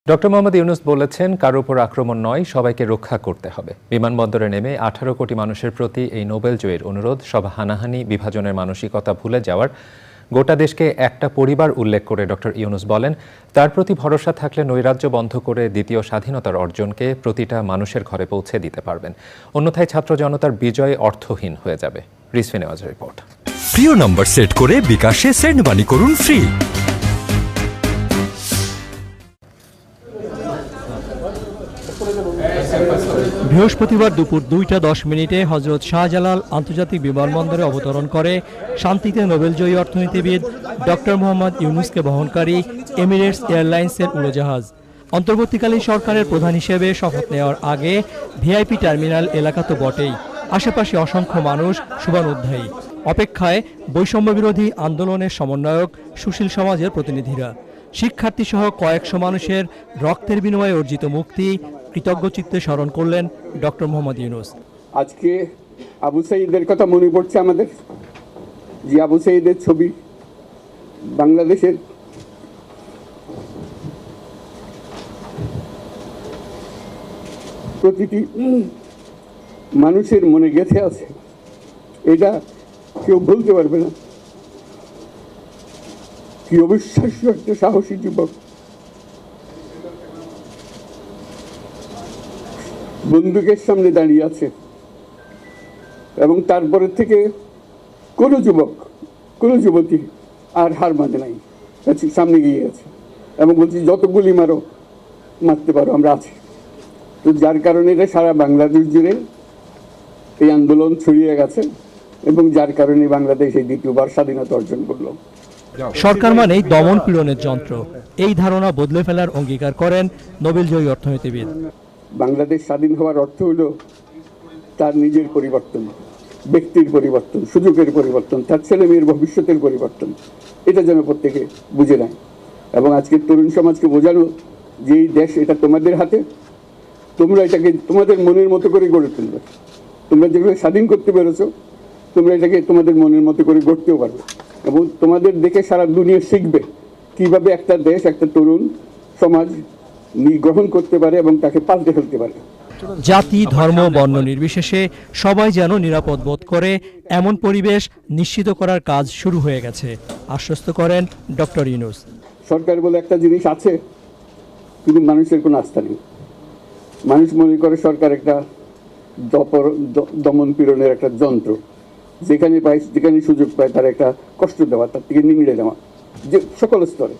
Doctor Mohammad Yunus বলেছেন, কারো উপর আক্রমণ নয়, সবাইকে রক্ষা করতে হবে। বিমানবন্দরে নেমে 18 কোটি মানুষের প্রতি এই নোবেল জয়ীর অনুরোধ সব হানাহানি, বিভাজনের মানসিকতা ভুলে যাওয়ার, গোটা দেশকে একটা পরিবার উল্লেখ করে ডক্টর ইউনূস বলেন, তার প্রতি ভরসা থাকলে নৈরাজ্য বন্ধ করে দ্বিতীয় স্বাধীনতার অর্জনকে প্রতিটা মানুষের ঘরে পৌঁছে দিতে পারবেন। অন্যথায় ছাত্র জনতার বিজয় অর্থহীন হয়ে যাবে। রিজভী নেওয়াজের রিপোর্ট। প্রিয় নম্বর সেট করে বিকাশে সেন্ড মানি করুন ফ্রি। বৃহস্পতিবার দুপুর 2:10 হজরত শাহজালাল আন্তর্জাতিক বিমানবন্দরে অবতরণ করে শান্তিতে নোবেলজয়ী অর্থনীতিবিদ ডক্টর মোহাম্মদ ইউনূসকে বহনকারী এমিরেটস এয়ারলাইন্সের উড়োজাহাজ। অন্তর্বর্তীকালীন সরকারের প্রধান হিসেবে শপথ নেওয়ার আগে ভিআইপি টার্মিনাল এলাকা তো বটেই, আশেপাশে অসংখ্য মানুষ শুভানুধ্যায়ী। অপেক্ষায় বৈষম্য বিরোধী আন্দোলনের সমন্বয়ক সুশীল সমাজের প্রতিনিধিরা। শিক্ষার্থী সহ কয়েকশো মানুষের রক্তের বিনিময়ে অর্জিত মুক্তি কৃতজ্ঞ চিত্তে স্মরণ করলেন ডক্টর মোহাম্মদ ইউনূস। আজকে আবু সাঈদের কথা মনে পড়ছে আমাদের, যে আবু সাঈদের ছবি বাংলাদেশের প্রতিটি মানুষের মনে গেঁথে আছে, এটা কেউ ভুলতে পারবে না। কি অবিশ্বাস্য একটা সাহসী যুবক, বন্দুকের সামনে দাঁড়িয়ে আছে, এবং তারপরে থেকে কোনো যুবক, কোনো যুবতী আর হার মানে নাই, সামনে গিয়ে আছে এবং বলছি যত গুলি মারো, মারতে পারো, আমরা আছি। তো যার কারণে এটা সারা বাংলাদেশ জুড়ে এই আন্দোলন ছড়িয়ে গেছে এবং যার কারণে বাংলাদেশ এই দ্বিতীয়বার স্বাধীনতা অর্জন করলো। সরকার মানেই দমন পীড়নের যন্ত্র, এই ধারণা বদলে ফেলার অঙ্গীকার করেন নোবেলজয়ী অর্থনীতিবিদ। বাংলাদেশ স্বাধীন হওয়ার অর্থ হলো তার নিজের পরিবর্তন, ব্যক্তির পরিবর্তন, সুযোগের পরিবর্তন, তার ছেলে মেয়ের ভবিষ্যতের পরিবর্তন। এটা যেন প্রত্যেকে বুঝে নেয় এবং আজকের তরুণ সমাজকে বোঝানো যে এই দেশ এটা তোমাদের হাতে, তোমরা এটাকে তোমাদের মনের মতো করে গড়ে তুলবে। তোমরা যেগুলো স্বাধীন করতে পেরেছো, তোমরা এটাকে তোমাদের মনের মতো করে গড়তেও পারবে এবং তোমাদের দেখে সারা দুনিয়া শিখবে কিভাবে একটা দেশ, একটা তরুণ সমাজ গ্রহণ করতে পারে এবং তাকে পাল্টে ফেলতে পারে। জাতি, ধর্ম, বর্ণ নির্বিশেষে সবাই যেন নিরাপদ বোধ করে এমন পরিবেশ নিশ্চিত করার কাজ শুরু হয়ে গেছে, আশ্বস্ত করেন ডক্টর ইউনূস। সরকার বলে একটা জিনিস আছে, কিন্তু মানুষের কোনো আস্থা নেই। মানুষ মনে করে সরকার একটা দমন পীড়নের একটা যন্ত্র, যেখানে পায়, যেখানে সুযোগ পায় তার একটা কষ্ট দেওয়া, তার থেকে নিংড়ে দেওয়া, যে সকল স্তরে।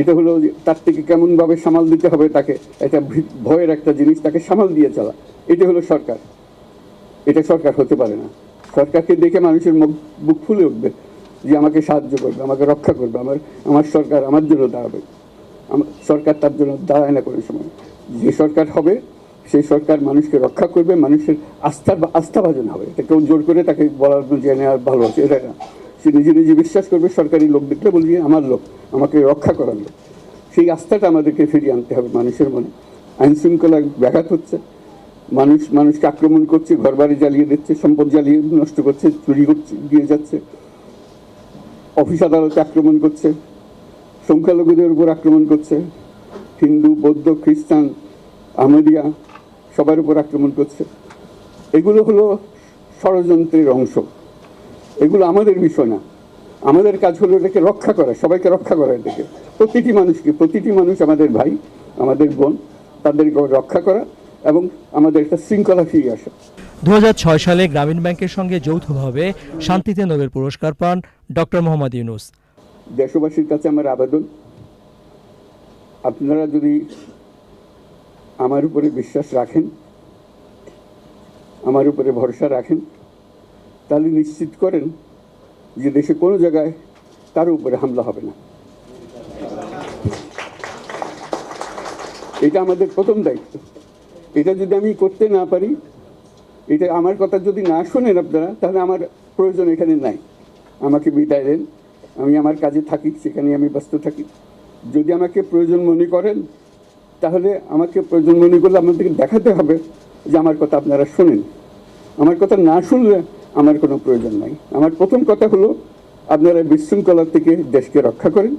এটা হলো তার থেকে কেমনভাবে সামাল দিতে হবে তাকে, এটা ভয়ের একটা জিনিস, তাকে সামাল দিয়ে চলা, এটা হলো সরকার। এটা সরকার হতে পারে না। সরকারকে দেখে মানুষের বুক ফুলে উঠবে যে আমাকে সাহায্য করবে, আমাকে রক্ষা করবে, আমার সরকার আমার জন্য দাঁড়াবে। সরকার তার জন্য দাঁড়ায় না কোনো সময়। যে সরকার হবে সেই সরকার মানুষকে রক্ষা করবে, মানুষের আস্থাভাজন হবে। এটা কেউ জোর করে তাকে বলার জেনে আর ভালোবাসে, এটা না। সে নিজে নিজে বিশ্বাস করবে, সরকারি লোক দেখলে বলবে আমার লোক, আমাকে রক্ষা করার লোক। সেই আস্থাটা আমাদেরকে ফিরিয়ে আনতে হবে মানুষের মনে। আইন শৃঙ্খলা ব্যাঘাত হচ্ছে, মানুষকে আক্রমণ করছে, ঘরবাড়ি জ্বালিয়ে দিচ্ছে, সম্পদ জ্বালিয়ে নষ্ট করছে, চুরি করছে, দিয়ে যাচ্ছে, অফিস আদালতে আক্রমণ করছে, সংখ্যালঘুদের উপর আক্রমণ করছে, হিন্দু, বৌদ্ধ, খ্রিস্টান, আহমদিয়া সবার উপর আক্রমণ করছে। এগুলো হলো ষড়যন্ত্রের অংশ, এগুলো আমাদের বিষয় না। আমাদের কাজ হলো এটাকে রক্ষা করা, সবাইকে রক্ষা করা, এটাকে প্রতিটি মানুষকে, প্রতিটি মানুষ আমাদের ভাই, আমাদের বোন, তাদেরকে রক্ষা করা এবং আমাদের একটা শৃঙ্খলা ফিরিয়ে আসা। 2006 সালে গ্রামীণ ব্যাংকের সঙ্গে যৌথভাবে শান্তিতে নোবেল পুরস্কার পান ডক্টর মোহাম্মদ ইউনূস। দেশবাসীর কাছে আমার আবেদন, আপনারা যদি আমার উপরে বিশ্বাস রাখেন, আমার উপরে ভরসা রাখেন, তাহলে নিশ্চিত করেন যে দেশে কোনো জায়গায় তার উপরে হামলা হবে না। এটা আমাদের প্রথম দায়িত্ব। এটা যদি আমি করতে না পারি, এটা আমার কথা যদি না শোনেন আপনারা, তাহলে আমার প্রয়োজন এখানে নাই। আমাকে বিদায় দেন, আমি আমার কাজে থাকি, সেখানে আমি ব্যস্ত থাকি। যদি আমাকে প্রয়োজন মনে করেন, তাহলে আমাকে প্রয়োজন মনে করলে আপনাদেরকে দেখাতে হবে যে আমার কথা আপনারা শোনেন। আমার কথা না শুনলে আমার কোনো প্রয়োজন নাই। আমার প্রথম কথা হলো আপনারা বিশৃঙ্খলা থেকে দেশকে রক্ষা করেন,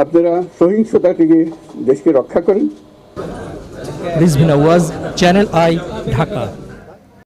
আপনারা সহিংসতা থেকে দেশকে রক্ষা করেন। রিজভিন আওয়াজ, চ্যানেল আই, ঢাকা।